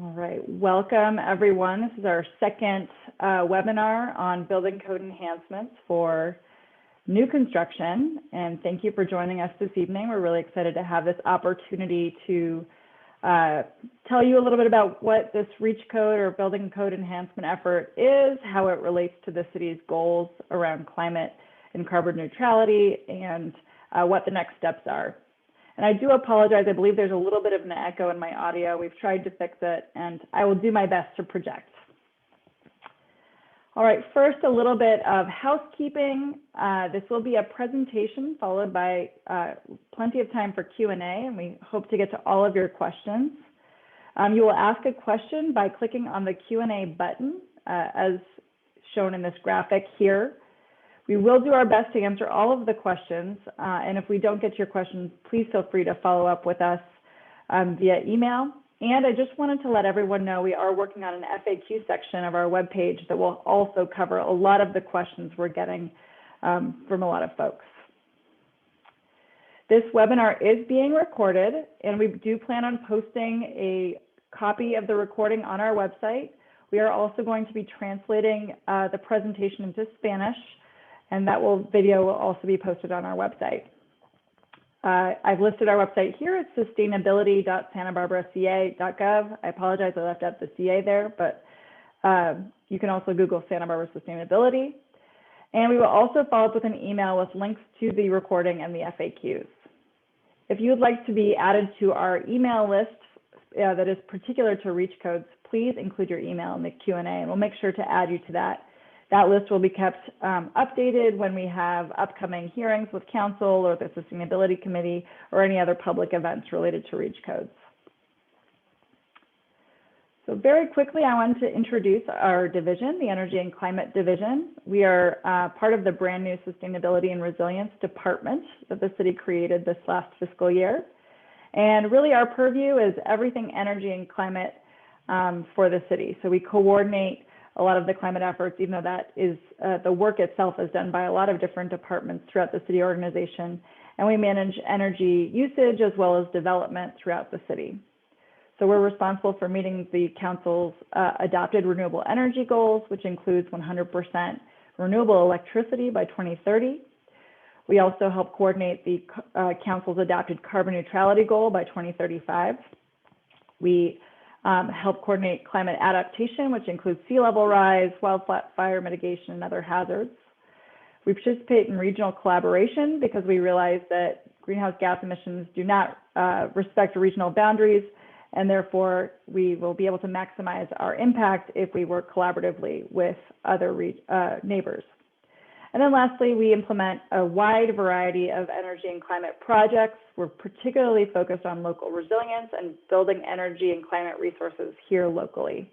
All right, welcome everyone. This is our second webinar on building code enhancements for new construction. And thank you for joining us this evening. We're really excited to have this opportunity to tell you a little bit about what this REACH code or building code enhancement effort is, how it relates to the city's goals around climate and carbon neutrality, and what the next steps are. And I do apologize, I believe there's a little bit of an echo in my audio. We've tried to fix it, and I will do my best to project. All right, first a little bit of housekeeping. This will be a presentation followed by plenty of time for Q&A, and we hope to get to all of your questions. You will ask a question by clicking on the Q&A button as shown in this graphic here. We will do our best to answer all of the questions, and if we don't get to your questions, please feel free to follow up with us via email. And I just wanted to let everyone know we are working on an FAQ section of our webpage that will also cover a lot of the questions we're getting from a lot of folks. This webinar is being recorded, and we do plan on posting a copy of the recording on our website. We are also going to be translating the presentation into Spanish, and that video will also be posted on our website. I've listed our website here. It's sustainability.santabarbaraca.gov. I apologize, I left out the CA there, but you can also Google Santa Barbara Sustainability. And we will also follow up with an email with links to the recording and the FAQs. If you would like to be added to our email list that is particular to REACH codes, please include your email in the Q&A, and we'll make sure to add you to that. That list will be kept updated when we have upcoming hearings with council or the Sustainability Committee or any other public events related to REACH codes. So very quickly, I want to introduce our division, the Energy and Climate Division. We are part of the brand new Sustainability and Resilience Department that the city created this last fiscal year. And really our purview is everything energy and climate for the city. So we coordinate a lot of the climate efforts, even though that is the work itself is done by a lot of different departments throughout the city organization. And we manage energy usage as well as development throughout the city. So we're responsible for meeting the council's adopted renewable energy goals, which includes 100% renewable electricity by 2030. We also help coordinate the council's adopted carbon neutrality goal by 2035. We help coordinate climate adaptation, which includes sea level rise, wildfire mitigation, and other hazards. We participate in regional collaboration because we realize that greenhouse gas emissions do not respect regional boundaries, and therefore we will be able to maximize our impact if we work collaboratively with other neighbors. And then lastly, we implement a wide variety of energy and climate projects. We're particularly focused on local resilience and building energy and climate resources here locally.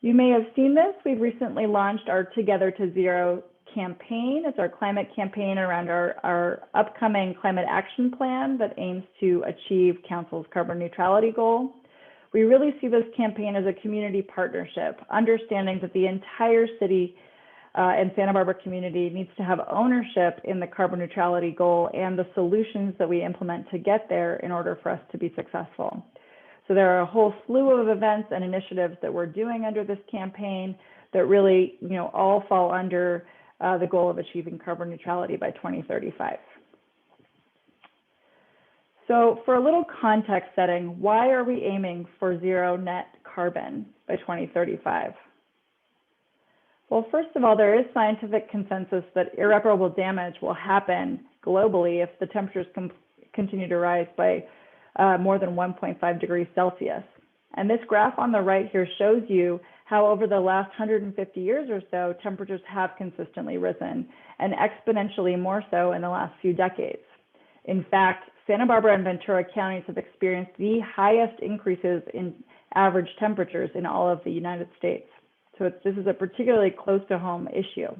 You may have seen this. We've recently launched our Together to Zero campaign. It's our climate campaign around our upcoming climate action plan that aims to achieve council's carbon neutrality goal. We really see this campaign as a community partnership, understanding that the entire city and Santa Barbara community needs to have ownership in the carbon neutrality goal and the solutions that we implement to get there in order for us to be successful. So there are a whole slew of events and initiatives that we're doing under this campaign that really, all fall under the goal of achieving carbon neutrality by 2035. So for a little context setting, why are we aiming for zero net carbon by 2035? Well, first of all, there is scientific consensus that irreparable damage will happen globally if the temperatures continue to rise by more than 1.5 degrees Celsius. And this graph on the right here shows you how over the last 150 years or so, temperatures have consistently risen, and exponentially more so in the last few decades. In fact, Santa Barbara and Ventura counties have experienced the highest increases in average temperatures in all of the United States. So this is a particularly close to home issue.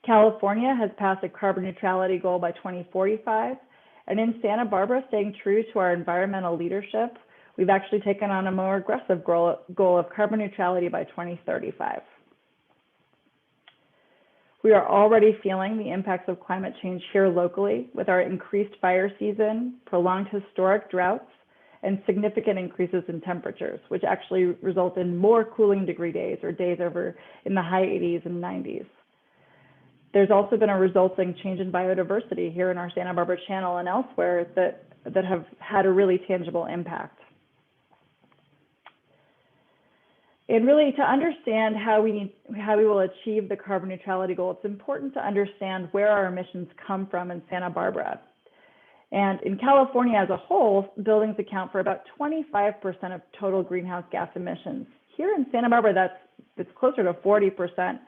California has passed a carbon neutrality goal by 2045. And in Santa Barbara, staying true to our environmental leadership, we've actually taken on a more aggressive goal of carbon neutrality by 2035. We are already feeling the impacts of climate change here locally with our increased fire season, prolonged historic droughts, and significant increases in temperatures, which actually result in more cooling degree days or days over in the high 80s and 90s. There's also been a resulting change in biodiversity here in our Santa Barbara Channel and elsewhere that have had a really tangible impact. And really, to understand how we will achieve the carbon neutrality goal, it's important to understand where our emissions come from in Santa Barbara. And in California as a whole, buildings account for about 25% of total greenhouse gas emissions. Here in Santa Barbara, it's closer to 40%,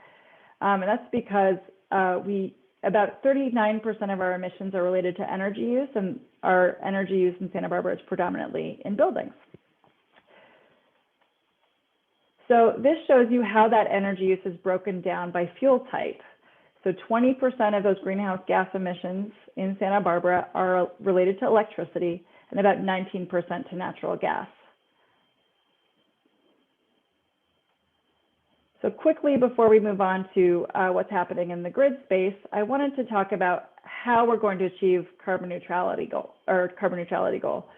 and that's because about 39% of our emissions are related to energy use, and our energy use in Santa Barbara is predominantly in buildings. So this shows you how that energy use is broken down by fuel type. So 20% of those greenhouse gas emissions in Santa Barbara are related to electricity and about 19% to natural gas. So quickly, before we move on to what's happening in the grid space, I wanted to talk about how we're going to achieve carbon neutrality goal.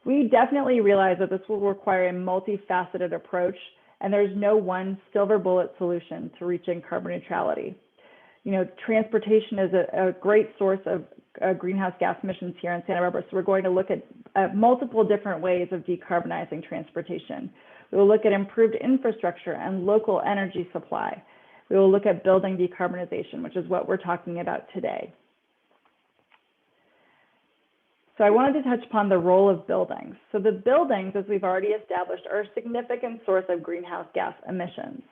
We definitely realize that this will require a multifaceted approach, and there's no one silver bullet solution to reaching carbon neutrality. You know, transportation is a great source of greenhouse gas emissions here in Santa Barbara, so we're going to look at multiple different ways of decarbonizing transportation. We will look at improved infrastructure and local energy supply. We will look at building decarbonization, which is what we're talking about today. So I wanted to touch upon the role of buildings. So the buildings, as we've already established, are a significant source of greenhouse gas emissions.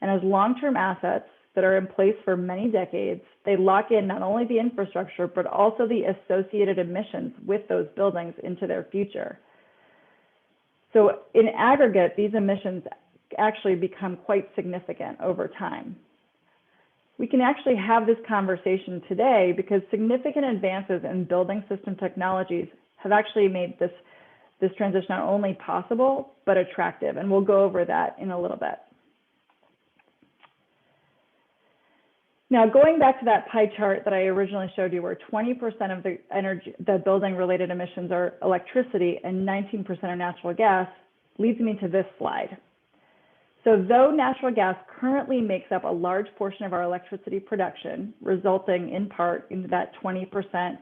And as long-term assets that are in place for many decades, they lock in not only the infrastructure, but also the associated emissions with those buildings into their future. So in aggregate, these emissions actually become quite significant over time. We can actually have this conversation today because significant advances in building system technologies have actually made this transition not only possible, but attractive. And we'll go over that in a little bit. Now, going back to that pie chart that I originally showed you, where 20% of the building-related emissions are electricity and 19% are natural gas, leads me to this slide. So though natural gas currently makes up a large portion of our electricity production, resulting in part in that 20%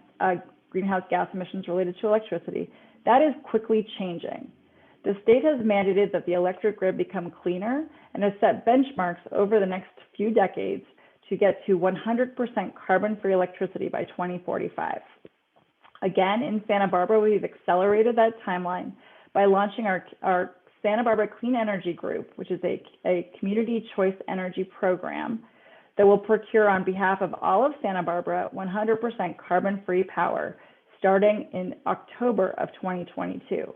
greenhouse gas emissions related to electricity, that is quickly changing. The state has mandated that the electric grid become cleaner and has set benchmarks over the next few decades to get to 100% carbon-free electricity by 2045. Again, in Santa Barbara, we've accelerated that timeline by launching our Santa Barbara Clean Energy Group, which is a community choice energy program that will procure on behalf of all of Santa Barbara 100% carbon-free power starting in October of 2022.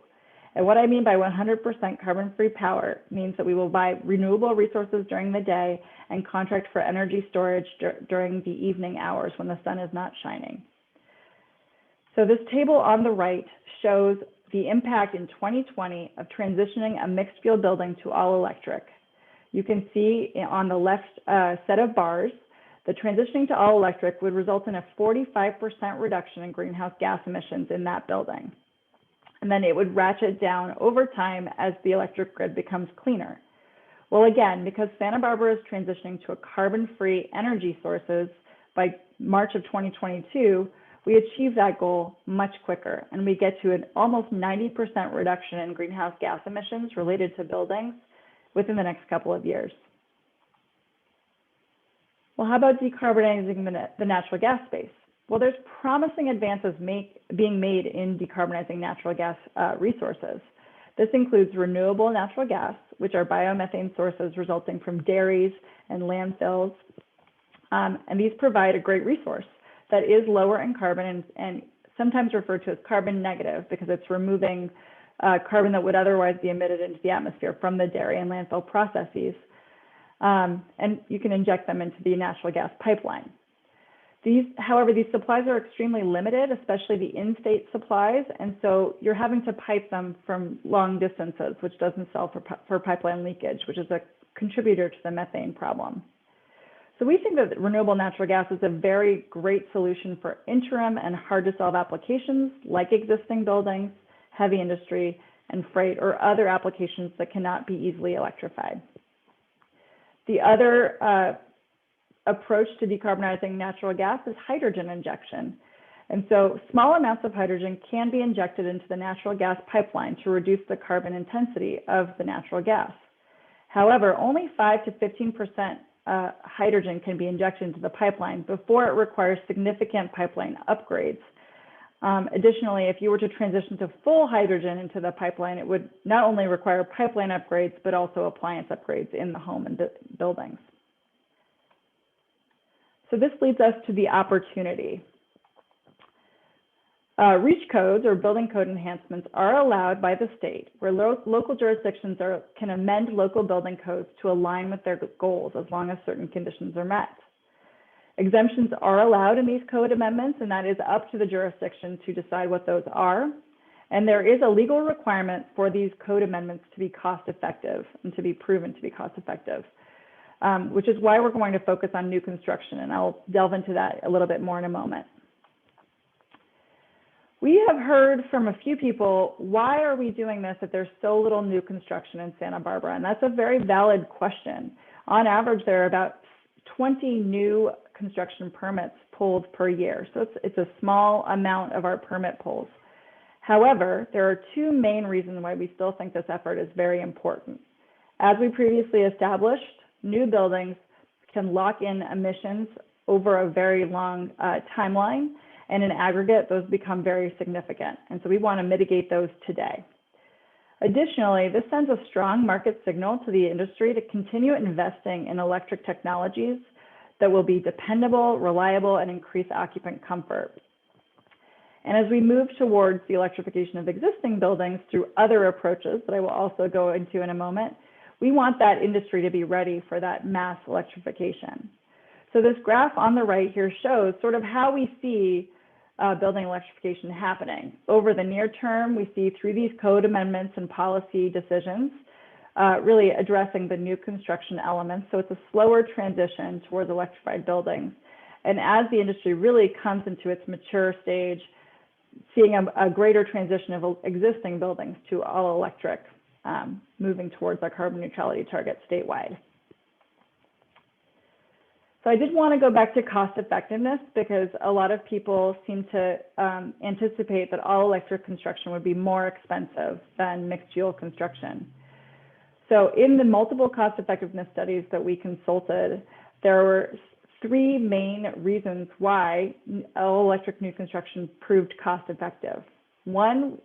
And what I mean by 100% carbon-free power means that we will buy renewable resources during the day and contract for energy storage during the evening hours when the sun is not shining. So this table on the right shows the impact in 2020 of transitioning a mixed fuel building to all electric. You can see on the left set of bars, the transitioning to all electric would result in a 45% reduction in greenhouse gas emissions in that building. And then it would ratchet down over time as the electric grid becomes cleaner. Well, again, because Santa Barbara is transitioning to a carbon-free energy sources by March of 2022, we achieve that goal much quicker, and we get to an almost 90% reduction in greenhouse gas emissions related to buildings within the next couple of years. Well, how about decarbonizing the natural gas space? Well, there's promising advances being made in decarbonizing natural gas resources. This includes renewable natural gas, which are biomethane sources resulting from dairies and landfills. And these provide a great resource that is lower in carbon and sometimes referred to as carbon negative because it's removing carbon that would otherwise be emitted into the atmosphere from the dairy and landfill processes. And you can inject them into the natural gas pipeline. However, these supplies are extremely limited, especially the in-state supplies, and so you're having to pipe them from long distances, which doesn't solve for pipeline leakage, which is a contributor to the methane problem. So we think that renewable natural gas is a very great solution for interim and hard-to-solve applications like existing buildings, heavy industry, and freight, or other applications that cannot be easily electrified. The other approach to decarbonizing natural gas is hydrogen injection. And so small amounts of hydrogen can be injected into the natural gas pipeline to reduce the carbon intensity of the natural gas. However, only 5 to 15% hydrogen can be injected into the pipeline before it requires significant pipeline upgrades. Additionally, if you were to transition to full hydrogen into the pipeline, it would not only require pipeline upgrades, but also appliance upgrades in the home and buildings. So this leads us to the opportunity. REACH codes, or building code enhancements, are allowed by the state, where local jurisdictions can amend local building codes to align with their goals as long as certain conditions are met. Exemptions are allowed in these code amendments, and that is up to the jurisdiction to decide what those are. And there is a legal requirement for these code amendments to be cost effective and to be proven to be cost effective, which is why we're going to focus on new construction, and I'll delve into that a little bit more in a moment. We have heard from a few people, why are we doing this if there's so little new construction in Santa Barbara? And that's a very valid question. On average, there are about 20 new construction permits pulled per year. So it's a small amount of our permit pulls. However, there are two main reasons why we still think this effort is very important. As we previously established, new buildings can lock in emissions over a very long timeline. And in aggregate, those become very significant. And so we want to mitigate those today. Additionally, this sends a strong market signal to the industry to continue investing in electric technologies that will be dependable, reliable, and increase occupant comfort. And as we move towards the electrification of existing buildings through other approaches that I will also go into in a moment, we want that industry to be ready for that mass electrification. So this graph on the right here shows sort of how we see building electrification happening. Over the near term, we see through these code amendments and policy decisions, really addressing the new construction elements. So it's a slower transition towards electrified buildings. And as the industry really comes into its mature stage, seeing a greater transition of existing buildings to all electric, moving towards our carbon neutrality target statewide. So I did want to go back to cost effectiveness because a lot of people seem to anticipate that all electric construction would be more expensive than mixed fuel construction. So in the multiple cost effectiveness studies that we consulted, there were three main reasons why all electric new construction proved cost effective. One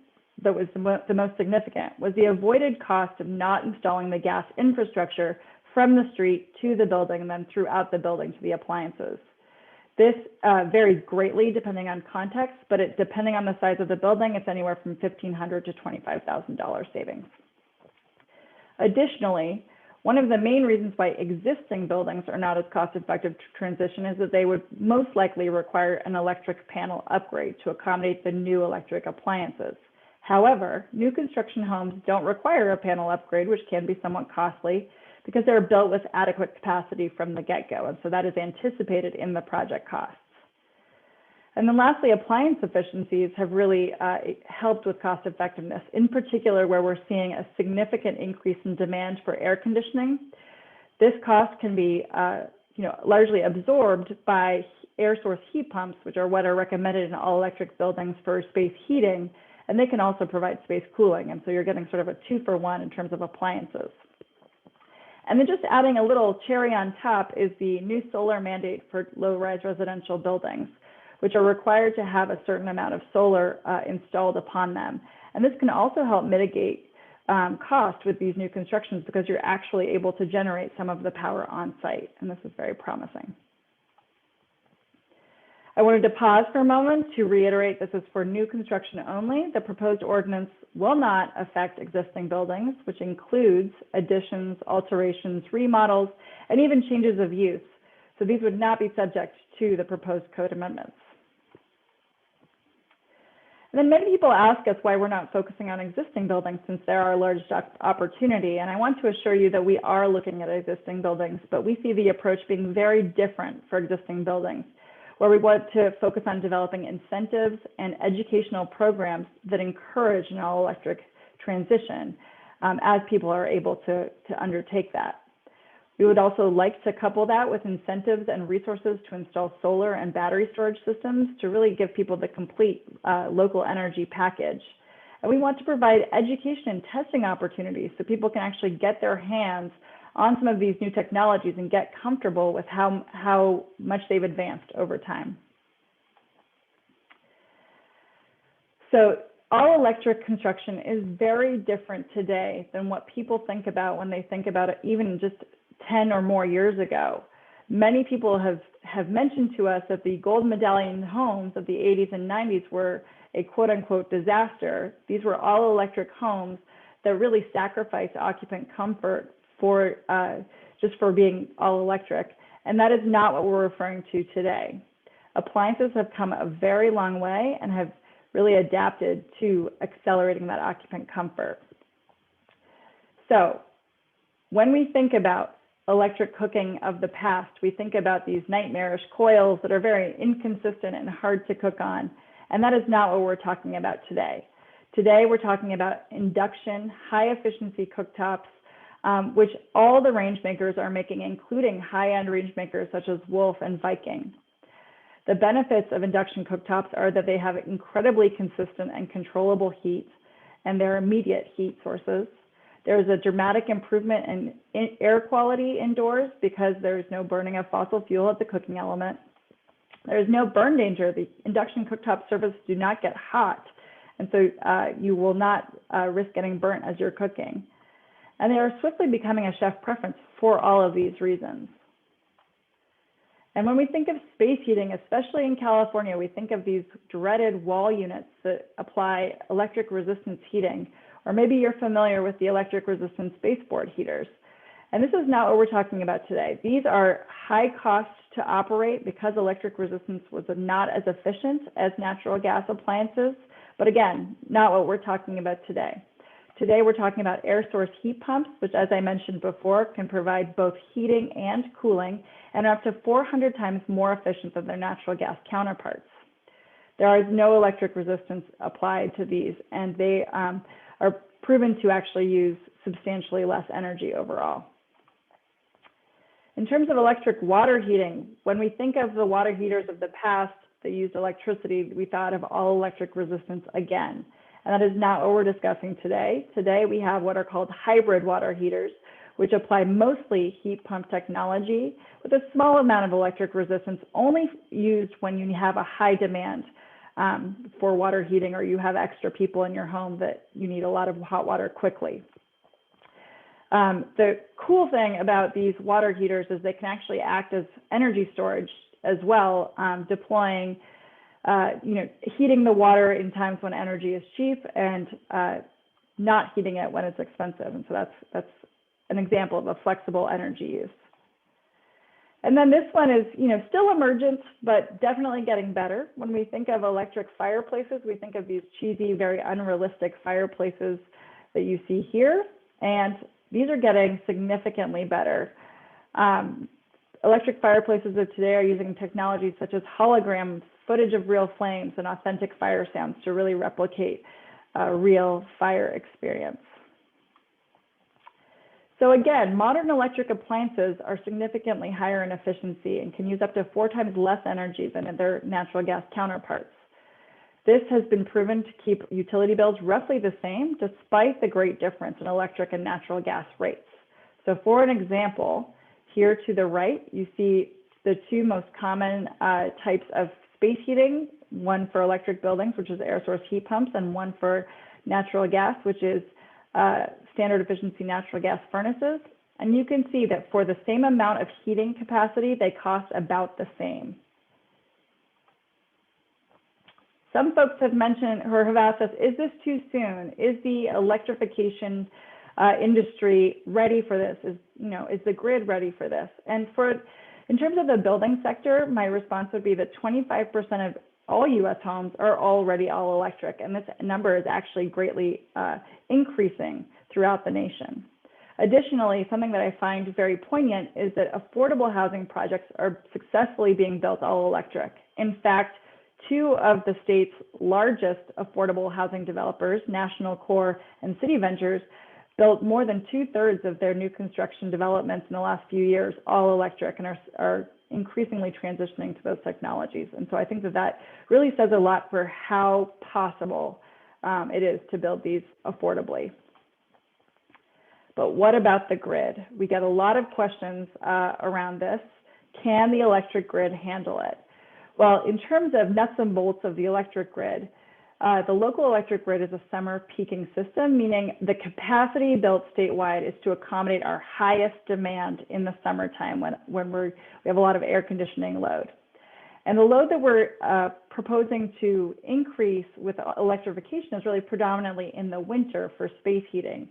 that was the most significant was the avoided cost of not installing the gas infrastructure from the street to the building and then throughout the building to the appliances. This varies greatly depending on context, but depending on the size of the building, it's anywhere from $1,500 to $25,000 savings. Additionally, one of the main reasons why existing buildings are not as cost effective to transition is that they would most likely require an electric panel upgrade to accommodate the new electric appliances. However, new construction homes don't require a panel upgrade, which can be somewhat costly, because they're built with adequate capacity from the get-go, and so that is anticipated in the project costs. And then lastly, appliance efficiencies have really helped with cost effectiveness, in particular where we're seeing a significant increase in demand for air conditioning. This cost can be largely absorbed by air source heat pumps, which are what are recommended in all electric buildings for space heating, and they can also provide space cooling, and so you're getting sort of a 2-for-1 in terms of appliances. And then just adding a little cherry on top is the new solar mandate for low-rise residential buildings, which are required to have a certain amount of solar installed upon them. And this can also help mitigate cost with these new constructions because you're actually able to generate some of the power on site, and this is very promising. I wanted to pause for a moment to reiterate this is for new construction only. The proposed ordinance will not affect existing buildings, which includes additions, alterations, remodels, and even changes of use. So these would not be subject to the proposed code amendments. And then many people ask us why we're not focusing on existing buildings since they're our largest opportunity. And I want to assure you that we are looking at existing buildings, but we see the approach being very different for existing buildings. where we want to focus on developing incentives and educational programs that encourage an all-electric transition as people are able to undertake that. We would also like to couple that with incentives and resources to install solar and battery storage systems to really give people the complete local energy package. And we want to provide education and testing opportunities so people can actually get their hands on some of these new technologies and get comfortable with how much they've advanced over time. So all electric construction is very different today than what people think about when they think about it even just 10 or more years ago. Many people have mentioned to us that the gold medallion homes of the 80s and 90s were a quote unquote disaster. These were all electric homes that really sacrificed occupant comfort for just for being all electric. And that is not what we're referring to today. Appliances have come a very long way and have really adapted to accelerating that occupant comfort. So when we think about electric cooking of the past, we think about these nightmarish coils that are very inconsistent and hard to cook on. And that is not what we're talking about today. Today, we're talking about induction, high efficiency cooktops, which all the range makers are making, including high-end range makers such as Wolf and Viking. The benefits of induction cooktops are that they have incredibly consistent and controllable heat, and they're immediate heat sources. There's a dramatic improvement in air quality indoors because there's no burning of fossil fuel at the cooking element. There's no burn danger. The induction cooktop surfaces do not get hot, and so you will not risk getting burnt as you're cooking. And they are swiftly becoming a chef preference for all of these reasons. And when we think of space heating, especially in California, we think of these dreaded wall units that apply electric resistance heating, or maybe you're familiar with the electric resistance baseboard heaters. And this is not what we're talking about today. These are high cost to operate because electric resistance was not as efficient as natural gas appliances, but again, not what we're talking about today. Today, we're talking about air source heat pumps, which, as I mentioned before, can provide both heating and cooling and are up to 400 times more efficient than their natural gas counterparts. There is no electric resistance applied to these, and they are proven to actually use substantially less energy overall. In terms of electric water heating, when we think of the water heaters of the past that used electricity, we thought of all electric resistance again. And that is not what we're discussing today. Today, we have what are called hybrid water heaters, which apply mostly heat pump technology with a small amount of electric resistance, only used when you have a high demand for water heating, or you have extra people in your home that you need a lot of hot water quickly. The cool thing about these water heaters is they can actually act as energy storage as well, deploying heating the water in times when energy is cheap and not heating it when it's expensive. And so that's an example of a flexible energy use. And then this one is, still emergent, but definitely getting better. When we think of electric fireplaces, we think of these cheesy, very unrealistic fireplaces that you see here. And these are getting significantly better. Electric fireplaces of today are using technologies such as holograms, footage of real flames, and authentic fire sounds to really replicate a real fire experience. So again, modern electric appliances are significantly higher in efficiency and can use up to 4 times less energy than their natural gas counterparts. This has been proven to keep utility bills roughly the same, despite the great difference in electric and natural gas rates. So for an example, here to the right, you see the 2 most common types of space heating, one for electric buildings, which is air source heat pumps, and one for natural gas, which is standard efficiency natural gas furnaces. And you can see that for the same amount of heating capacity, they cost about the same. Some folks have mentioned or have asked us, is this too soon? Is the electrification industry ready for this? Is the grid ready for this? And in terms of the building sector, my response would be that 25% of all US homes are already all electric, and this number is actually greatly increasing throughout the nation. Additionally, something that I find very poignant is that affordable housing projects are successfully being built all electric. In fact, two of the state's largest affordable housing developers, National Core and City Ventures, built more than 2/3 of their new construction developments in the last few years all electric and are increasingly transitioning to those technologies. And so I think that really says a lot for how possible it is to build these affordably. But what about the grid? We get a lot of questions around this. Can the electric grid handle it? Well, in terms of nuts and bolts of the electric grid, the local electric grid is a summer peaking system, meaning the capacity built statewide is to accommodate our highest demand in the summertime when we have a lot of air conditioning load. And the load that we're proposing to increase with electrification is really predominantly in the winter for space heating.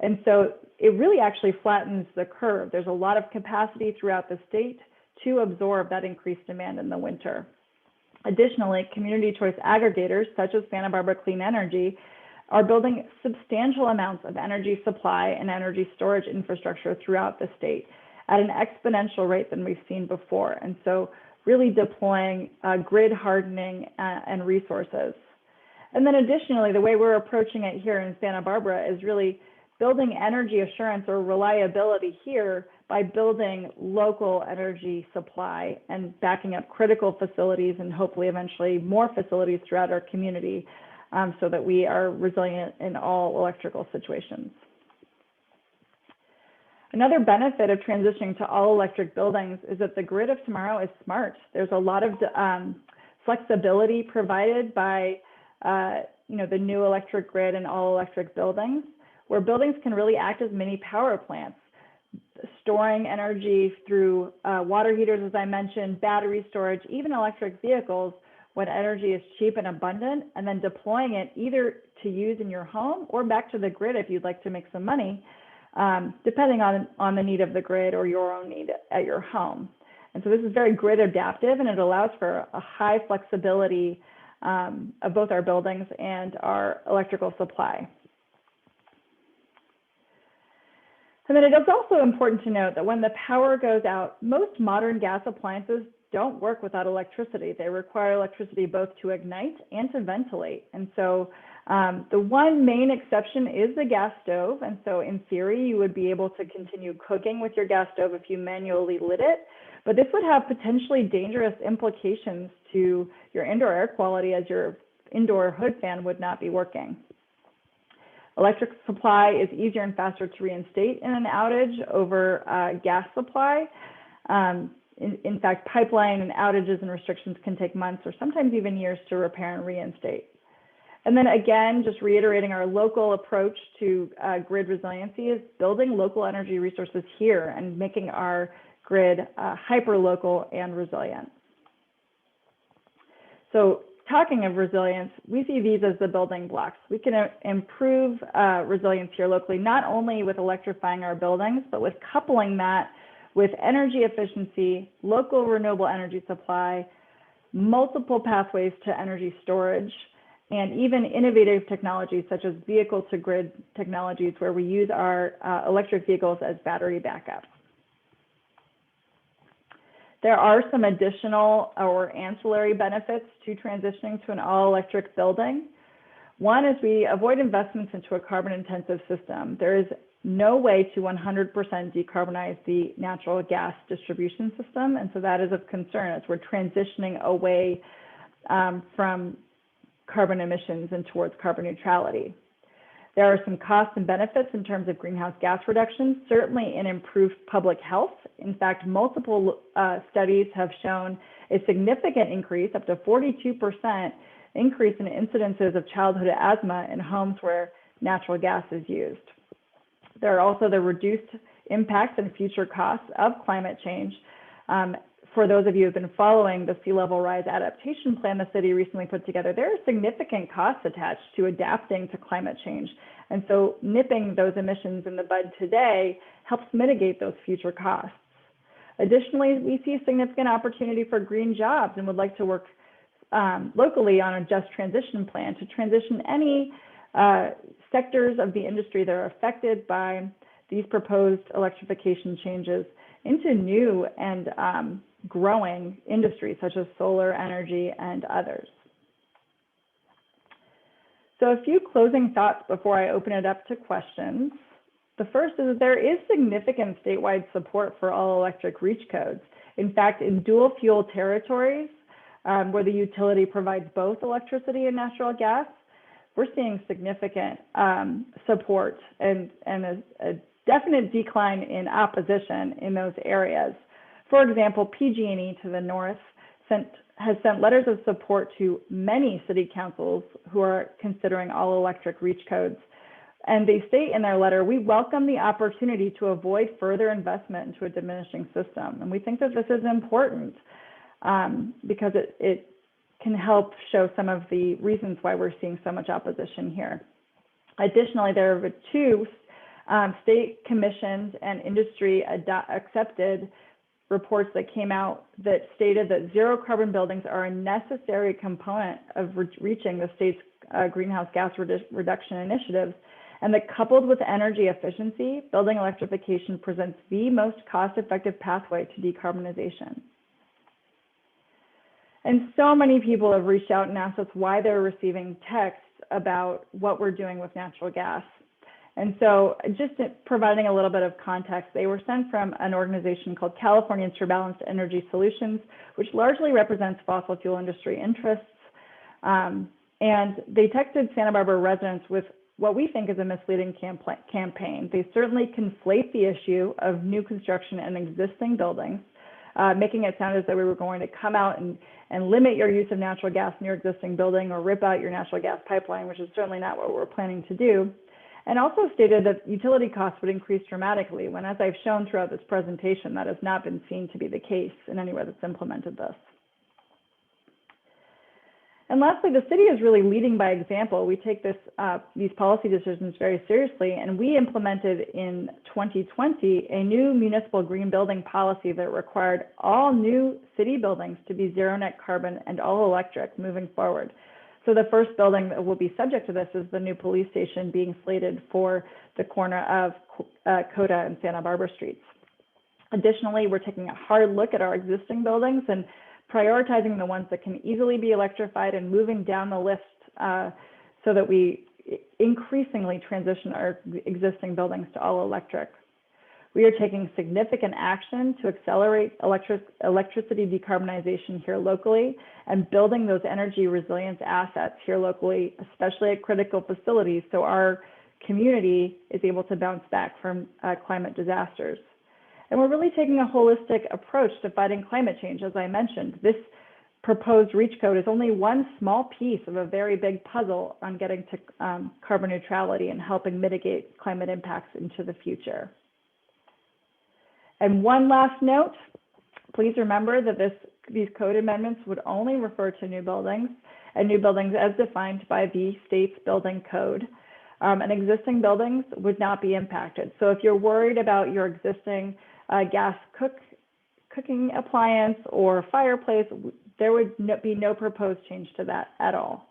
And so it really actually flattens the curve. There's a lot of capacity throughout the state to absorb that increased demand in the winter. Additionally, community choice aggregators such as Santa Barbara Clean Energy are building substantial amounts of energy supply and energy storage infrastructure throughout the state at an exponential rate than we've seen before. And so really deploying grid hardening and resources. And then additionally, the way we're approaching it here in Santa Barbara is really building energy assurance or reliability here by building local energy supply and backing up critical facilities and hopefully eventually more facilities throughout our community so that we are resilient in all electrical situations. Another benefit of transitioning to all electric buildings is that the grid of tomorrow is smart. There's a lot of flexibility provided by the new electric grid and all electric buildings, where buildings can really act as mini power plants, storing energy through water heaters, as I mentioned, battery storage, even electric vehicles when energy is cheap and abundant, and then deploying it either to use in your home or back to the grid if you'd like to make some money, depending on the need of the grid or your own need at your home. And so this is very grid adaptive, and it allows for a high flexibility of both our buildings and our electrical supply. And then it is also important to note that when the power goes out, most modern gas appliances don't work without electricity. They require electricity both to ignite and to ventilate. And so the one main exception is the gas stove. And so in theory, you would be able to continue cooking with your gas stove if you manually lit it. But this would have potentially dangerous implications to your indoor air quality, as your indoor hood fan would not be working. Electric supply is easier and faster to reinstate in an outage over gas supply. In fact, pipeline and outages and restrictions can take months or sometimes even years to repair and reinstate. And then again, just reiterating our local approach to grid resiliency is building local energy resources here and making our grid hyper-local and resilient. So talking of resilience, we see these as the building blocks. We can improve resilience here locally, not only with electrifying our buildings, but with coupling that with energy efficiency, local renewable energy supply, multiple pathways to energy storage, and even innovative technologies such as vehicle-to-grid technologies where we use our electric vehicles as battery backup. There are some additional or ancillary benefits to transitioning to an all-electric building. One is we avoid investments into a carbon-intensive system. There is no way to 100% decarbonize the natural gas distribution system, and so that is of concern as we're transitioning away from carbon emissions and towards carbon neutrality. There are some costs and benefits in terms of greenhouse gas reductions, certainly in improved public health. In fact, multiple studies have shown a significant increase, up to 42% increase in incidences of childhood asthma in homes where natural gas is used. There are also the reduced impacts and future costs of climate change. For those of you who have been following the sea level rise adaptation plan the city recently put together, there are significant costs attached to adapting to climate change. And so nipping those emissions in the bud today helps mitigate those future costs. Additionally, we see a significant opportunity for green jobs and would like to work locally on a just transition plan to transition any sectors of the industry that are affected by these proposed electrification changes into new and growing industries such as solar energy and others. So a few closing thoughts before I open it up to questions. The first is that there is significant statewide support for all electric reach codes. In fact, in dual fuel territories, where the utility provides both electricity and natural gas, we're seeing significant support and a definite decline in opposition in those areas. For example, PG&E to the north has sent letters of support to many city councils who are considering all electric reach codes. And they state in their letter, we welcome the opportunity to avoid further investment into a diminishing system. And we think that this is important because it can help show some of the reasons why we're seeing so much opposition here. Additionally, there are two state commissioned and industry accepted reports that came out that stated that zero carbon buildings are a necessary component of reaching the state's greenhouse gas reduction initiatives, and that coupled with energy efficiency, building electrification presents the most cost-effective pathway to decarbonization. And so many people have reached out and asked us why they're receiving texts about what we're doing with natural gas. And so just providing a little bit of context, they were sent from an organization called Californians for Balanced Energy Solutions, which largely represents fossil fuel industry interests. And they texted Santa Barbara residents with what we think is a misleading campaign. They certainly conflate the issue of new construction and existing buildings, making it sound as though we were going to come out and limit your use of natural gas in your existing building or rip out your natural gas pipeline, which is certainly not what we're planning to do. And also stated that utility costs would increase dramatically, when, as I've shown throughout this presentation, that has not been seen to be the case in anywhere that's implemented this. And lastly, the city is really leading by example. We take these policy decisions very seriously, and we implemented in 2020 a new municipal green building policy that required all new city buildings to be zero net carbon and all electric moving forward. So the first building that will be subject to this is the new police station being slated for the corner of Coda and Santa Barbara streets. Additionally, we're taking a hard look at our existing buildings and prioritizing the ones that can easily be electrified and moving down the list so that we increasingly transition our existing buildings to all electric. We are taking significant action to accelerate electricity decarbonization here locally and building those energy resilience assets here locally, especially at critical facilities, so our community is able to bounce back from climate disasters. And we're really taking a holistic approach to fighting climate change. As I mentioned, this proposed REACH code is only one small piece of a very big puzzle on getting to carbon neutrality and helping mitigate climate impacts into the future. And one last note, please remember that these code amendments would only refer to new buildings, and new buildings as defined by the state's building code. And existing buildings would not be impacted. So if you're worried about your existing gas cooking appliance or fireplace, there would be no proposed change to that at all.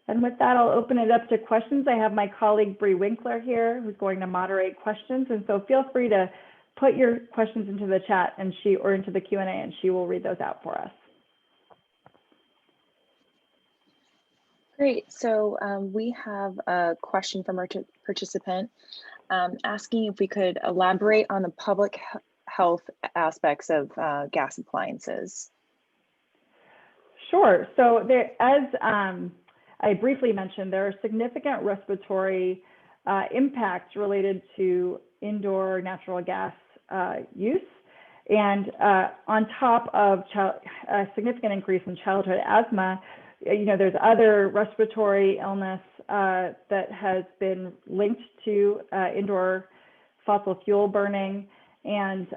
And with that, I'll open it up to questions. I have my colleague Bree Winkler here who's going to moderate questions. And so feel free to put your questions into the chat or into the Q&A, and she will read those out for us. Great. So we have a question from our participant asking if we could elaborate on the public health aspects of gas appliances. Sure. So as I briefly mentioned, there are significant respiratory impacts related to indoor natural gas use. And on top of a significant increase in childhood asthma, there's other respiratory illness that has been linked to indoor fossil fuel burning. And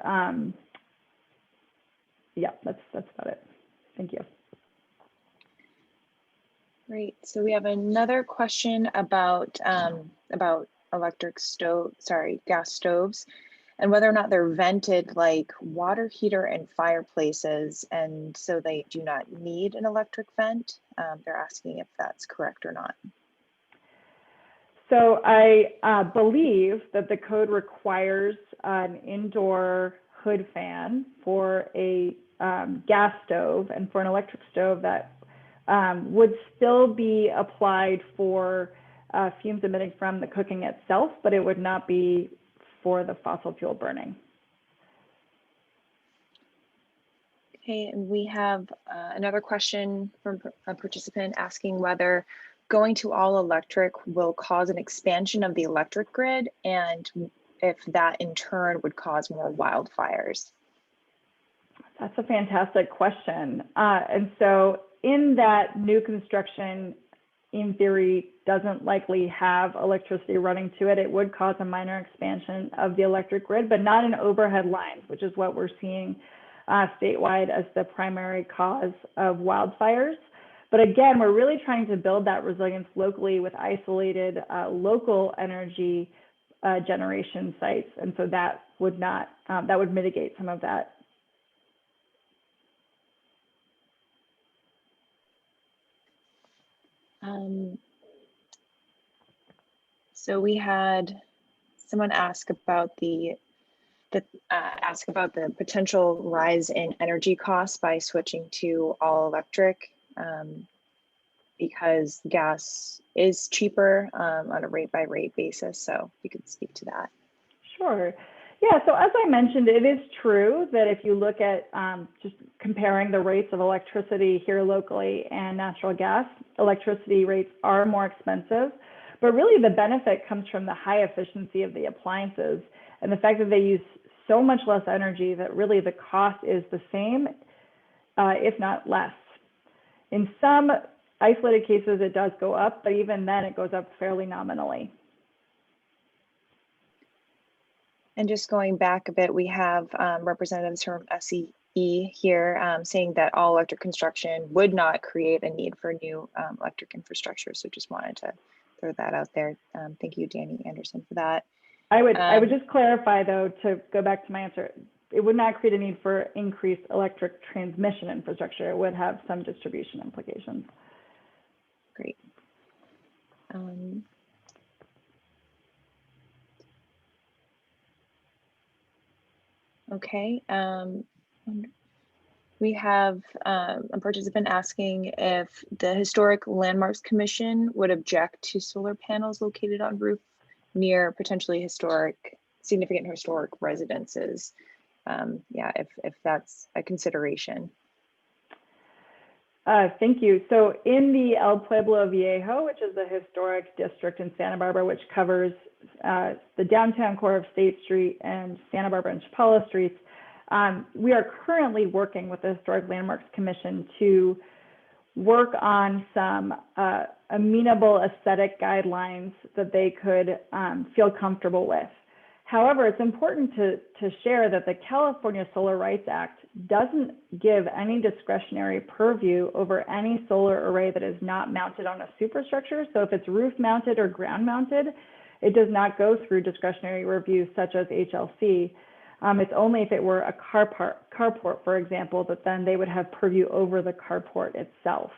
yeah, that's about it. Thank you. Great. So we have another question about gas stoves, and whether or not they're vented like water heater and fireplaces, and so they do not need an electric vent. They're asking if that's correct or not. So I believe that the code requires an indoor hood fan for a gas stove, and for an electric stove that would still be applied for fumes emitting from the cooking itself, but it would not be for the fossil fuel burning. Okay, and we have another question from a participant asking whether going to all electric will cause an expansion of the electric grid, and if that in turn would cause more wildfires. That's a fantastic question. And so in that new construction, in theory, doesn't likely have electricity running to it, it would cause a minor expansion of the electric grid, but not in overhead lines, which is what we're seeing statewide as the primary cause of wildfires. But again, we're really trying to build that resilience locally with isolated local energy generation sites. And so that would not, that would mitigate some of that. So we had someone ask about the potential rise in energy costs by switching to all electric, because gas is cheaper on a rate by rate basis. So you could speak to that. Sure. Yeah, so as I mentioned, it is true that if you look at just comparing the rates of electricity here locally and natural gas, electricity rates are more expensive, but really the benefit comes from the high efficiency of the appliances and the fact that they use so much less energy that really the cost is the same, if not less. In some isolated cases, it does go up, but even then it goes up fairly nominally. And just going back a bit, we have representatives from SEE here saying that all electric construction would not create a need for new electric infrastructure. So just wanted to throw that out there. Thank you, Danny Anderson, for that. I would just clarify, though, to go back to my answer, it would not create a need for increased electric transmission infrastructure. It would have some distribution implications. Great. Okay. We have a participant asking if the Historic Landmarks Commission would object to solar panels located on roof near potentially significant historic residences. Yeah, if that's a consideration. Thank you. So in the El Pueblo Viejo, which is a historic district in Santa Barbara, which covers the downtown core of State Street and Santa Barbara and Chapala Streets, we are currently working with the Historic Landmarks Commission to work on some amenable aesthetic guidelines that they could feel comfortable with. However, it's important to share that the California Solar Rights Act doesn't give any discretionary purview over any solar array that is not mounted on a superstructure. So if it's roof mounted or ground mounted, it does not go through discretionary review such as HLC. It's only if it were a carport, for example, that then they would have purview over the carport itself.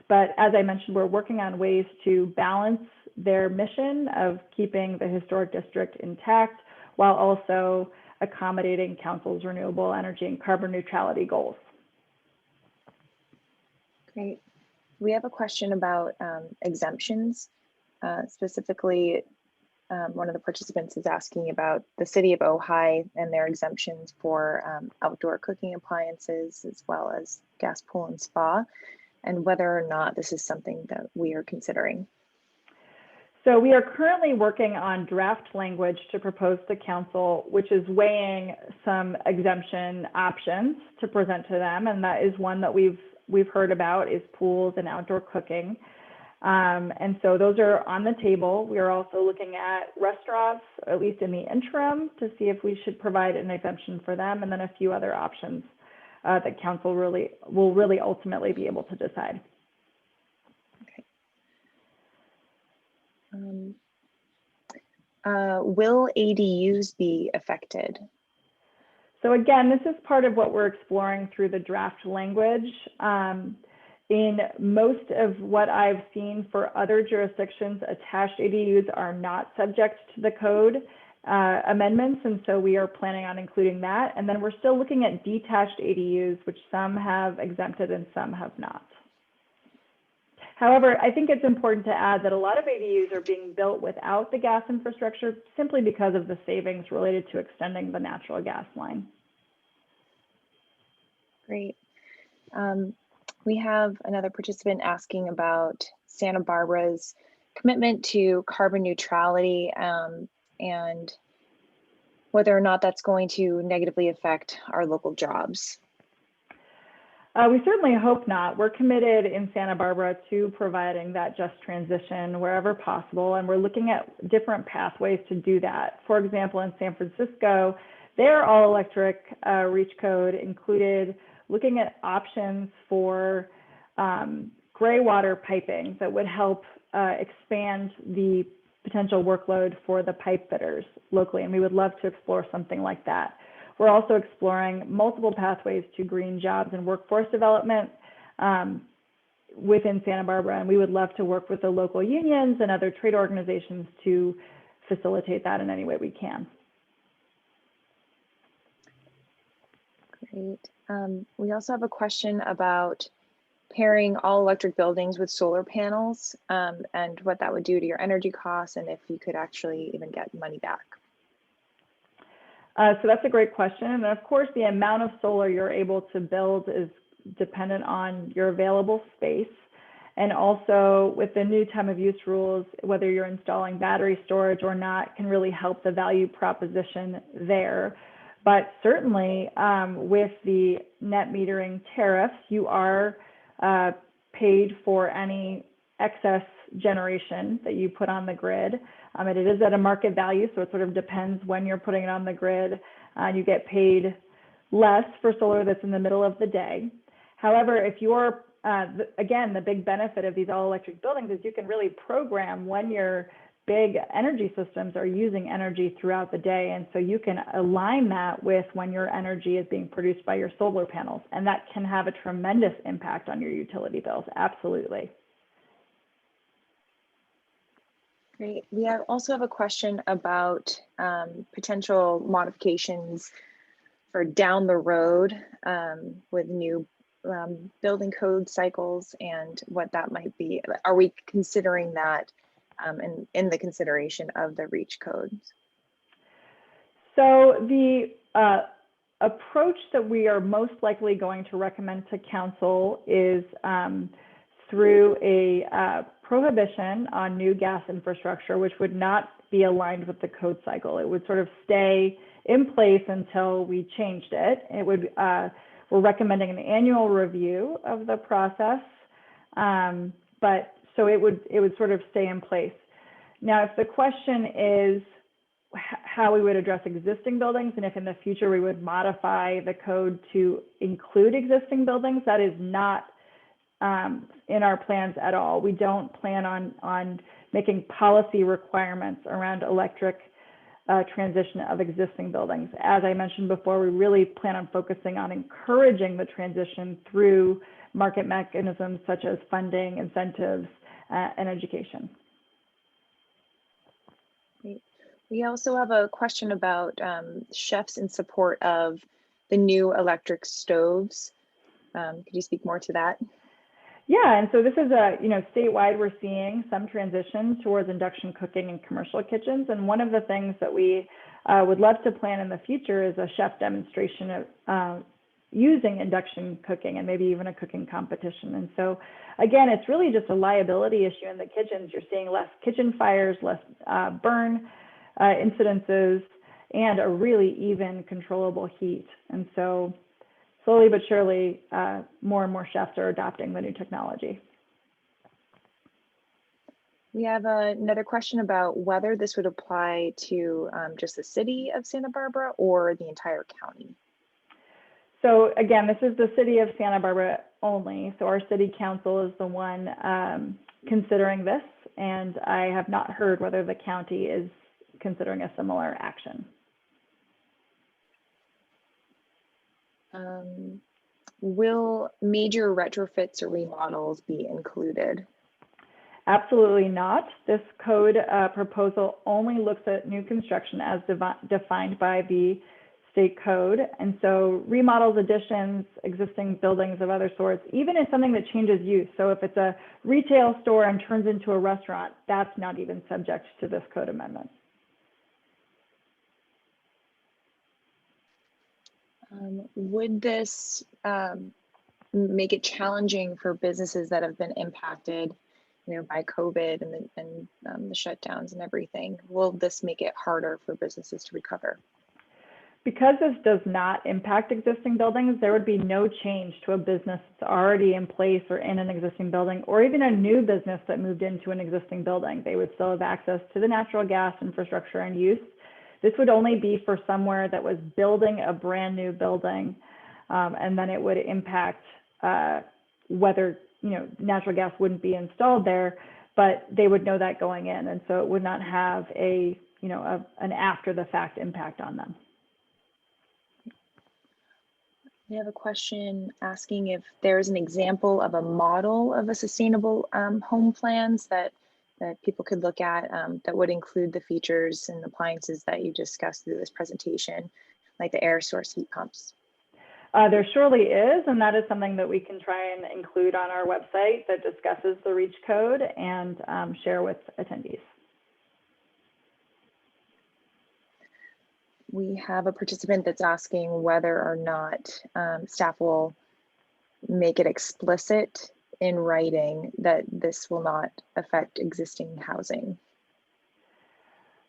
But as I mentioned, we're working on ways to balance their mission of keeping the historic district intact while also accommodating council's renewable energy and carbon neutrality goals. Great. We have a question about exemptions. Specifically, one of the participants is asking about the city of Ojai and their exemptions for outdoor cooking appliances, as well as gas pool and spa, and whether or not this is something that we are considering. So we are currently working on draft language to propose to council, which is weighing some exemption options to present to them. And that is one that we've heard about is pools and outdoor cooking. And so those are on the table. We are also looking at restaurants, at least in the interim, to see if we should provide an exemption for them, and then a few other options that council will really ultimately be able to decide. Okay. Will ADUs be affected? So again, this is part of what we're exploring through the draft language. In most of what I've seen for other jurisdictions, attached ADUs are not subject to the code amendments, and so we are planning on including that. And then we're still looking at detached ADUs, which some have exempted and some have not. However, I think it's important to add that a lot of ADUs are being built without the gas infrastructure simply because of the savings related to extending the natural gas line. Great. We have another participant asking about Santa Barbara's commitment to carbon neutrality and whether or not that's going to negatively affect our local jobs. We certainly hope not. We're committed in Santa Barbara to providing that just transition wherever possible, and we're looking at different pathways to do that. For example, in San Francisco, their all-electric REACH code included looking at options for gray water piping that would help expand the potential workload for the pipe fitters locally, and we would love to explore something like that. We're also exploring multiple pathways to green jobs and workforce development within Santa Barbara, and we would love to work with the local unions and other trade organizations to facilitate that in any way we can. Great. We also have a question about pairing all electric buildings with solar panels and what that would do to your energy costs and if you could actually even get money back. So that's a great question. And of course, the amount of solar you're able to build is dependent on your available space. And also with the new time of use rules, whether you're installing battery storage or not can really help the value proposition there. But certainly with the net metering tariffs, you are paid for any excess generation that you put on the grid. And it is at a market value, so it sort of depends when you're putting it on the grid. You get paid less for solar that's in the middle of the day. However, if you're, again, the big benefit of these all-electric buildings is you can really program when your big energy systems are using energy throughout the day. And so you can align that with when your energy is being produced by your solar panels. And that can have a tremendous impact on your utility bills, absolutely. Great. We also have a question about potential modifications for down the road with new building code cycles and what that might be. Are we considering that in the consideration of the REACH codes? So the approach that we are most likely going to recommend to council is through a prohibition on new gas infrastructure, which would not be aligned with the code cycle. It would sort of stay in place until we changed it. It would, we're recommending an annual review of the process, but so it would sort of stay in place. Now, if the question is how we would address existing buildings and if in the future we would modify the code to include existing buildings, that is not in our plans at all. We don't plan on making policy requirements around electric transition of existing buildings. As I mentioned before, we really plan on focusing on encouraging the transition through market mechanisms such as funding, incentives, and education. Great. We also have a question about chefs in support of the new electric stoves. Could you speak more to that? Yeah, and so this is statewide, we're seeing some transition towards induction cooking in commercial kitchens. And one of the things that we would love to plan in the future is a chef demonstration of using induction cooking and maybe even a cooking competition. And so again, it's really just a liability issue in the kitchens. You're seeing less kitchen fires, less burn incidences, and a really even controllable heat. And so slowly but surely, more and more chefs are adopting the new technology. We have another question about whether this would apply to just the city of Santa Barbara or the entire county. So again, this is the city of Santa Barbara only. So our city council is the one considering this, and I have not heard whether the county is considering a similar action. Will major retrofits or remodels be included? Absolutely not. This code proposal only looks at new construction as defined by the state code. And so remodels, additions, existing buildings of other sorts, even if something that changes use. So if it's a retail store and turns into a restaurant, that's not even subject to this code amendment. Would this make it challenging for businesses that have been impacted, by COVID and the shutdowns and everything? Will this make it harder for businesses to recover? Because this does not impact existing buildings, there would be no change to a business that's already in place or in an existing building, or even a new business that moved into an existing building. They would still have access to the natural gas infrastructure and use. This would only be for somewhere that was building a brand new building, and then it would impact whether natural gas wouldn't be installed there, but they would know that going in, and so it would not have an after the fact impact on them. We have a question asking if there's an example of a model of a sustainable home plans that people could look at that would include the features and appliances that you discussed through this presentation, like the air source heat pumps. There surely is, and that is something that we can try and include on our website that discusses the REACH code and share with attendees. We have a participant that's asking whether or not staff will make it explicit in writing that this will not affect existing housing.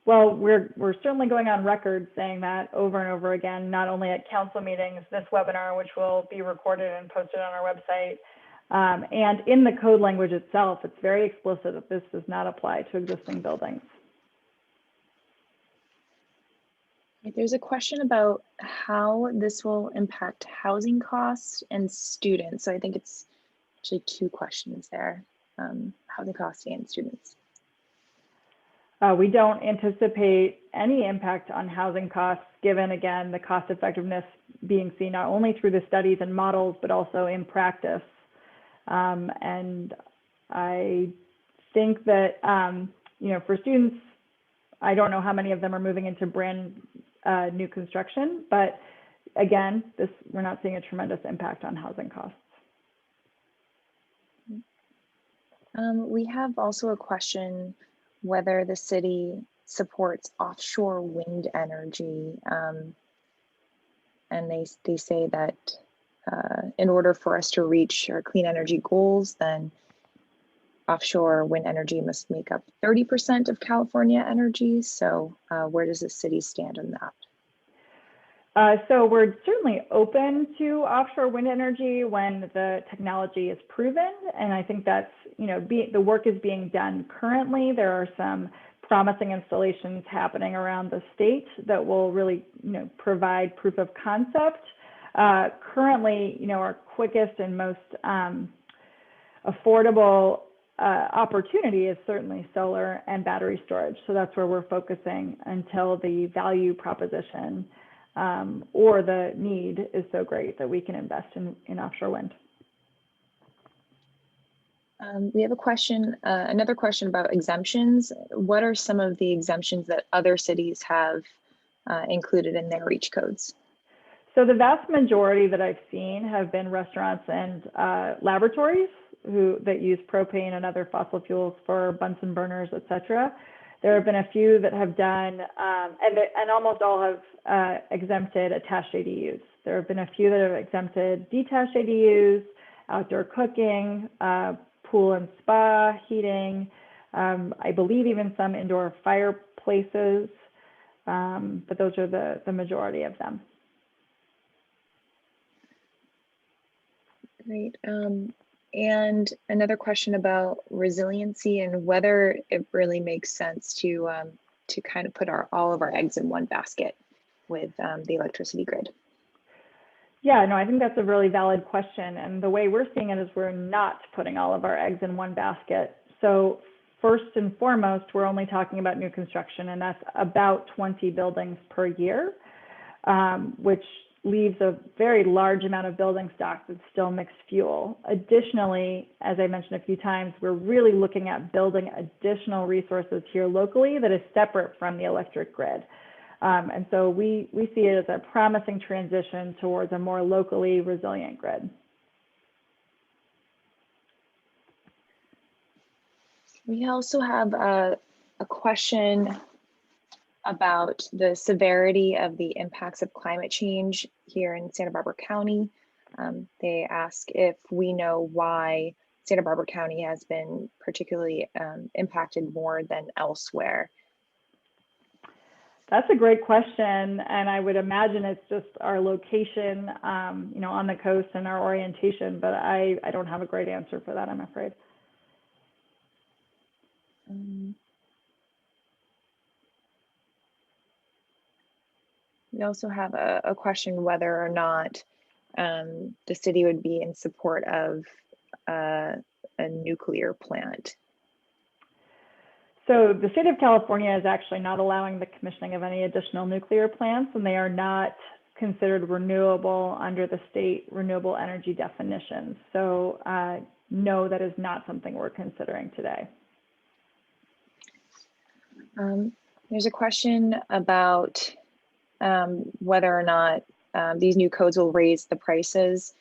Well, we're certainly going on record saying that over and over again, not only at council meetings, this webinar, which will be recorded and posted on our website, and in the code language itself, it's very explicit that this does not apply to existing buildings. There's a question about how this will impact housing costs and students. So I think it's actually two questions there, housing costs and students. We don't anticipate any impact on housing costs, given, again, the cost effectiveness being seen not only through the studies and models, but also in practice. And I think that, for students, I don't know how many of them are moving into brand new construction, but again, we're not seeing a tremendous impact on housing costs. We have also a question whether the city supports offshore wind energy. And they say that in order for us to reach our clean energy goals, then offshore wind energy must make up 30% of California energy. So where does the city stand on that? So we're certainly open to offshore wind energy when the technology is proven. And I think that's, the work is being done currently. There are some promising installations happening around the state that will really, provide proof of concept. Currently, our quickest and most affordable opportunity is certainly solar and battery storage. So that's where we're focusing until the value proposition or the need is so great that we can invest in offshore wind. We have a question, another question about exemptions. What are some of the exemptions that other cities have included in their REACH codes? So the vast majority that I've seen have been restaurants and laboratories that use propane and other fossil fuels for Bunsen burners, et cetera. There have been a few that have done, and almost all have exempted attached ADUs. There have been a few that have exempted detached ADUs, outdoor cooking, pool and spa, heating, I believe even some indoor fireplaces, but those are the majority of them. Great. And another question about resiliency and whether it really makes sense to kind of put all of our eggs in one basket with the electricity grid. Yeah, no, I think that's a really valid question. And the way we're seeing it is we're not putting all of our eggs in one basket. So first and foremost, we're only talking about new construction, and that's about 20 buildings per year, which leaves a very large amount of building stock that's still mixed fuel. Additionally, as I mentioned a few times, we're really looking at building additional resources here locally that is separate from the electric grid. And so we see it as a promising transition towards a more locally resilient grid. We also have a question about the severity of the impacts of climate change here in Santa Barbara County. They ask if we know why Santa Barbara County has been particularly impacted more than elsewhere. That's a great question, and I would imagine it's just our location, on the coast and our orientation, but I don't have a great answer for that, I'm afraid. We also have a question whether or not the city would be in support of a nuclear plant. So the state of California is actually not allowing the commissioning of any additional nuclear plants, and they are not considered renewable under the state renewable energy definitions. So no, that is not something we're considering today. There's a question about whether or not these new codes will raise the prices,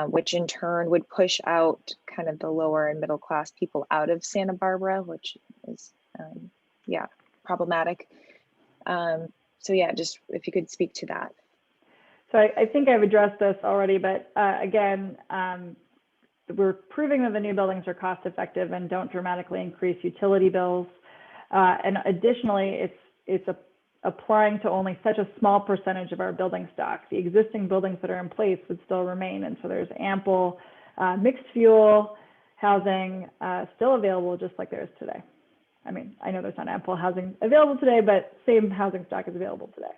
which in turn would push out kind of the lower and middle class people out of Santa Barbara, which is, problematic. So yeah, just if you could speak to that. So I think I've addressed this already, but again, we're proving that the new buildings are cost effective and don't dramatically increase utility bills. And additionally, it's applying to only such a small percentage of our building stock. The existing buildings that are in place would still remain. And so there's ample mixed fuel housing still available, just like there is today. I mean, I know there's not ample housing available today, but same housing stock is available today.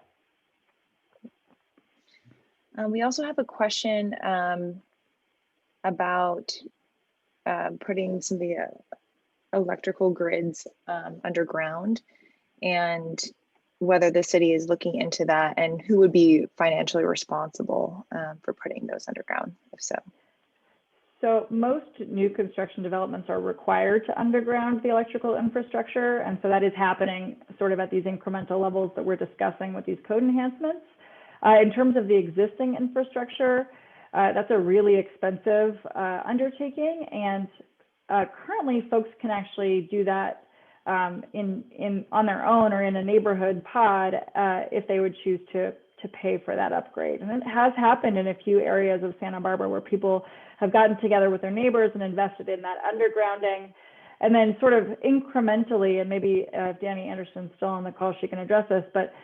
We also have a question about putting some of the electrical grids underground, and whether the city is looking into that and who would be financially responsible for putting those underground, if so. So most new construction developments are required to underground the electrical infrastructure. And so that is happening sort of at these incremental levels that we're discussing with these code enhancements. In terms of the existing infrastructure, that's a really expensive undertaking. And currently folks can actually do that on their own or in a neighborhood pod if they would choose to pay for that upgrade. And it has happened in a few areas of Santa Barbara where people have gotten together with their neighbors and invested in that undergrounding. And then sort of incrementally, and maybe if Danny Anderson's still on the call, she can address this, but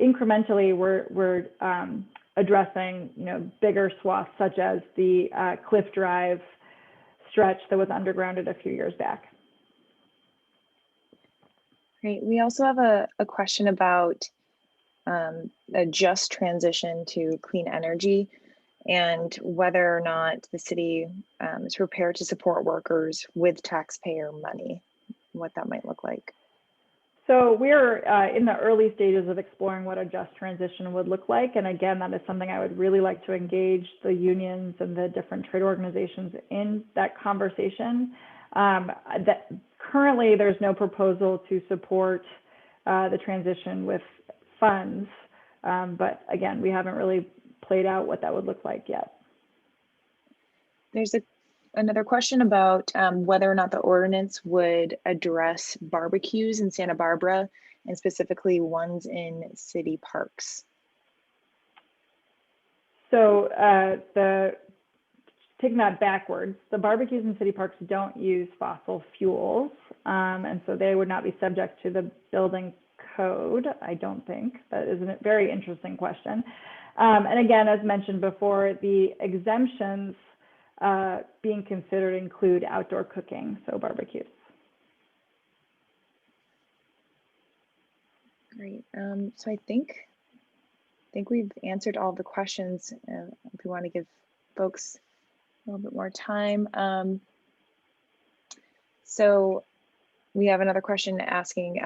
incrementally we're addressing bigger swaths such as the Cliff Drive stretch that was undergrounded a few years back. Great. We also have a question about a just transition to clean energy and whether or not the city is prepared to support workers with taxpayer money, what that might look like. So we're in the early stages of exploring what a just transition would look like. And again, that is something I would really like to engage the unions and the different trade organizations in that conversation. Currently, there's no proposal to support the transition with funds. But again, we haven't really played out what that would look like yet. There's another question about whether or not the ordinance would address barbecues in Santa Barbara, and specifically ones in city parks. So taking that backwards, the barbecues in city parks don't use fossil fuels, and so they would not be subject to the building code, I don't think. That is a very interesting question. And again, as mentioned before, the exemptions being considered include outdoor cooking, so barbecues. Great. So I think we've answered all the questions. If we want to give folks a little bit more time. So we have another question asking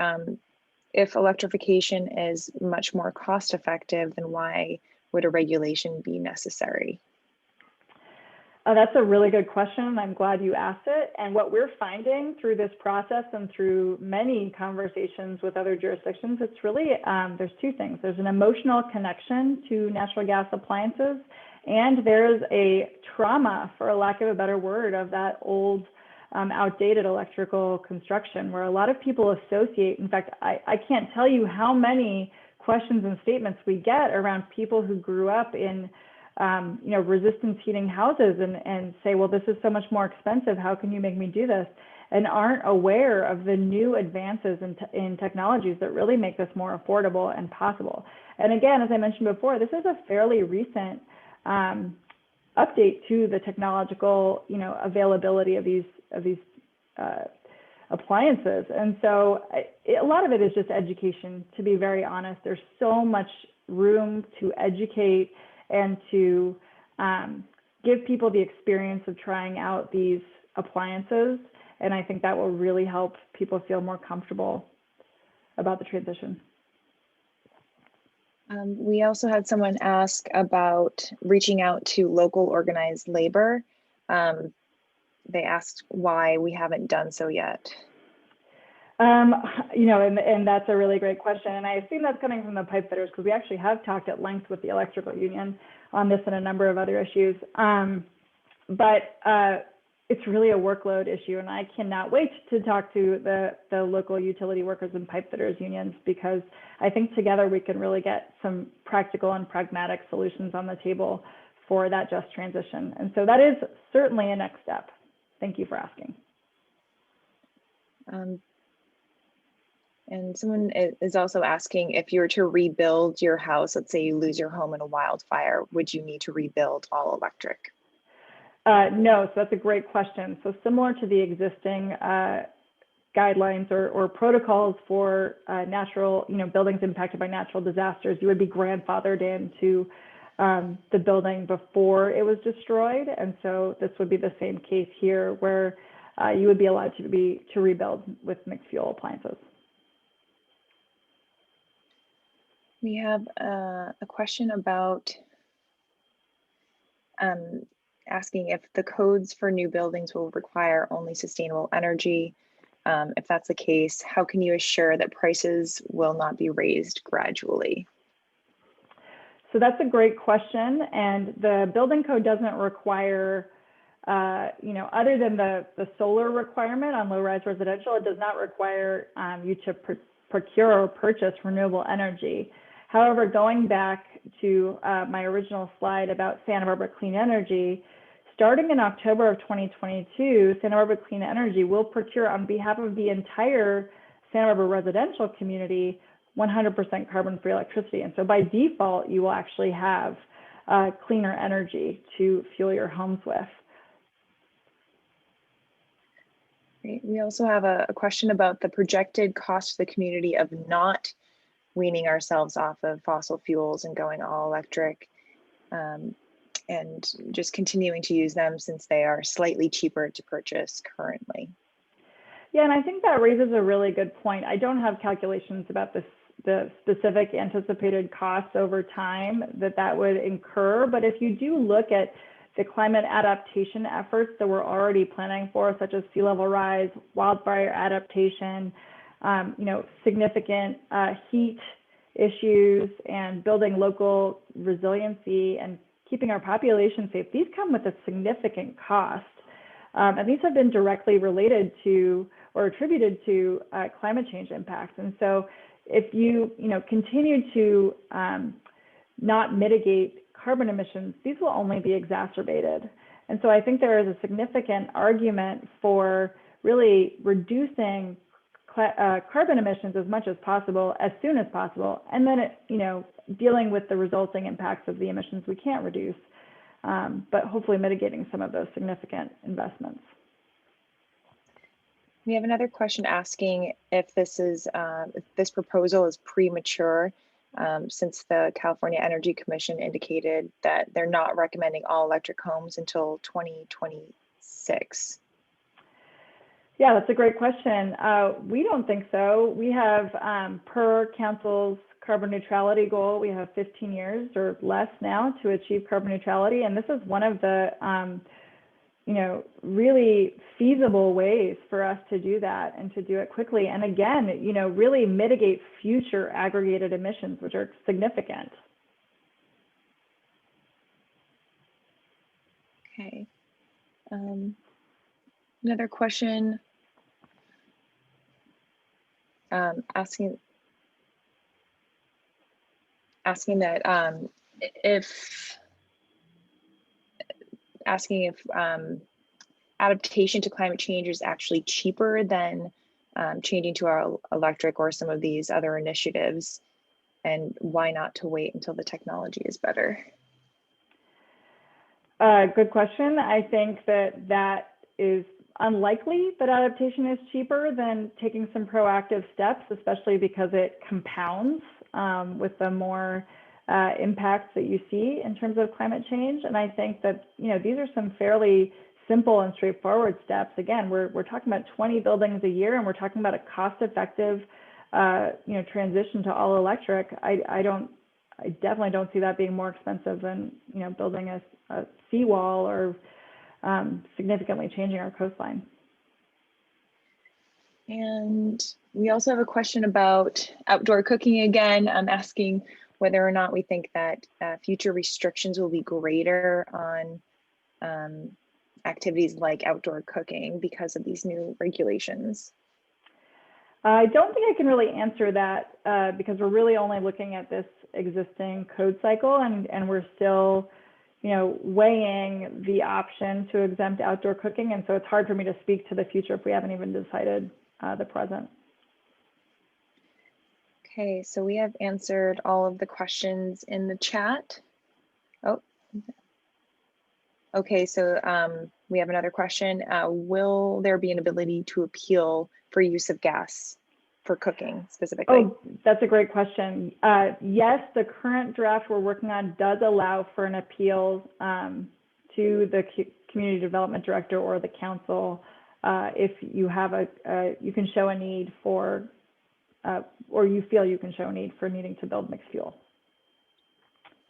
if electrification is much more cost effective, then why would a regulation be necessary? That's a really good question, and I'm glad you asked it. And what we're finding through this process and through many conversations with other jurisdictions, it's really, there's two things. There's an emotional connection to natural gas appliances, and there's a trauma, for a lack of a better word, of that old, outdated electrical construction, where a lot of people associate. In fact, I can't tell you how many questions and statements we get around people who grew up in resistance heating houses and say, well, this is so much more expensive. How can you make me do this? And aren't aware of the new advances in technologies that really make this more affordable and possible. And again, as I mentioned before, this is a fairly recent update to the technological, availability of these appliances. And so a lot of it is just education, to be very honest. There's so much room to educate and to give people the experience of trying out these appliances. And I think that will really help people feel more comfortable about the transition. We also had someone ask about reaching out to local organized labor. They asked why we haven't done so yet. And that's a really great question. And I assume that's coming from the pipe fitters, because we actually have talked at length with the electrical union on this and a number of other issues. But it's really a workload issue. And I cannot wait to talk to the local utility workers and pipe fitters unions, because I think together we can really get some practical and pragmatic solutions on the table for that just transition. And so that is certainly a next step. Thank you for asking. And someone is also asking, if you were to rebuild your house, let's say you lose your home in a wildfire, would you need to rebuild all electric? No, so that's a great question. So similar to the existing guidelines or protocols for natural, buildings impacted by natural disasters, you would be grandfathered into the building before it was destroyed. And so this would be the same case here, where you would be allowed to rebuild with mixed fuel appliances. We have a question about asking if the codes for new buildings will require only sustainable energy. If that's the case, how can you assure that prices will not be raised gradually? So that's a great question. And the building code doesn't require, other than the solar requirement on low-rise residential, it does not require you to procure or purchase renewable energy. However, going back to my original slide about Santa Barbara Clean Energy, starting in October of 2022, Santa Barbara Clean Energy will procure on behalf of the entire Santa Barbara residential community 100% carbon-free electricity. And so by default, you will actually have cleaner energy to fuel your homes with. Great. We also have a question about the projected cost to the community of not weaning ourselves off of fossil fuels and going all electric, and just continuing to use them since they are slightly cheaper to purchase currently. Yeah, and I think that raises a really good point. I don't have calculations about the specific anticipated costs over time that would incur, but if you do look at the climate adaptation efforts that we're already planning for, such as sea level rise, wildfire adaptation, significant heat issues, and building local resiliency and keeping our population safe, these come with a significant cost. And these have been directly related to or attributed to climate change impacts. And so if you continue to not mitigate carbon emissions, these will only be exacerbated. And so I think there is a significant argument for really reducing carbon emissions as much as possible, as soon as possible, and then dealing with the resulting impacts of the emissions we can't reduce, but hopefully mitigating some of those significant investments. We have another question asking if this proposal is premature, since the California Energy Commission indicated that they're not recommending all electric homes until 2026. Yeah, that's a great question. We don't think so. We have, per council's carbon neutrality goal, we have 15 years or less now to achieve carbon neutrality. And this is one of the, really feasible ways for us to do that and to do it quickly. And again, really mitigate future aggregated emissions, which are significant. Okay. Another question asking that if adaptation to climate change is actually cheaper than changing to our electric or some of these other initiatives, and why not to wait until the technology is better? Good question. I think that is unlikely that adaptation is cheaper than taking some proactive steps, especially because it compounds with the more impacts that you see in terms of climate change. And I think that, these are some fairly simple and straightforward steps. Again, we're talking about 20 buildings a year, and we're talking about a cost-effective, transition to all electric. I definitely don't see that being more expensive than, building a seawall or significantly changing our coastline. And we also have a question about outdoor cooking again. I'm asking whether or not we think that future restrictions will be greater on activities like outdoor cooking because of these new regulations. I don't think I can really answer that because we're really only looking at this existing code cycle, and we're still, weighing the option to exempt outdoor cooking. And so it's hard for me to speak to the future if we haven't even decided the present. Okay, so we have answered all of the questions in the chat. Oh, okay, so we have another question. Will there be an ability to appeal for use of gas for cooking specifically? Oh, that's a great question. Yes, the current draft we're working on does allow for an appeal to the community development director or the council if you have you can show a need for, or you feel you can show a need for needing to build mixed fuel.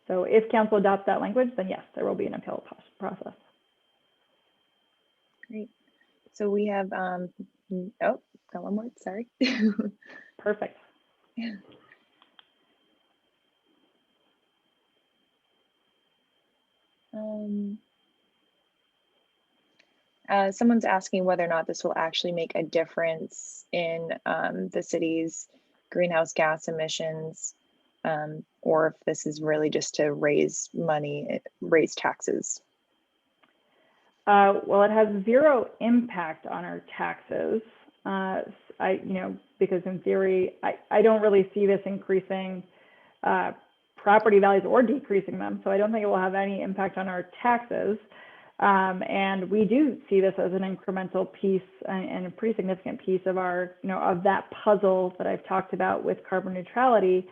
So if council adopts that language, then yes, there will be an appeal process. Great. So we have, oh, got one more, sorry. Perfect. Someone's asking whether or not this will actually make a difference in the city's greenhouse gas emissions, or if this is really just to raise money, raise taxes. Well, it has zero impact on our taxes. Because in theory, I don't really see this increasing property values or decreasing them. So I don't think it will have any impact on our taxes. And we do see this as an incremental piece and a pretty significant piece of our, of that puzzle that I've talked about with carbon neutrality.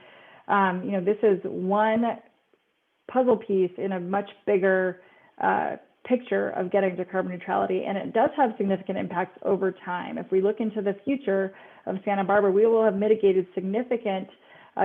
This is one puzzle piece in a much bigger picture of getting to carbon neutrality, and it does have significant impacts over time. If we look into the future of Santa Barbara, we will have mitigated significant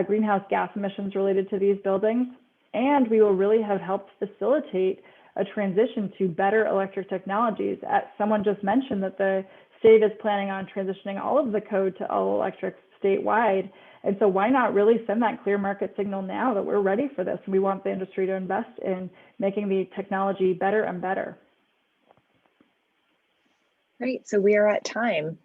greenhouse gas emissions related to these buildings, and we will really have helped facilitate a transition to better electric technologies. Someone just mentioned that the state is planning on transitioning all of the code to all electric statewide. And so why not really send that clear market signal now that we're ready for this? We want the industry to invest in making the technology better and better. Great, so we are at time.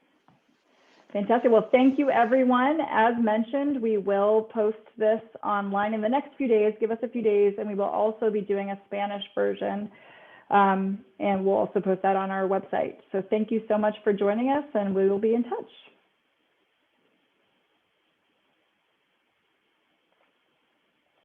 Fantastic. Well, thank you, everyone. As mentioned, we will post this online in the next few days. Give us a few days, and we will also be doing a Spanish version, and we'll also post that on our website. So thank you so much for joining us, and we will be in touch.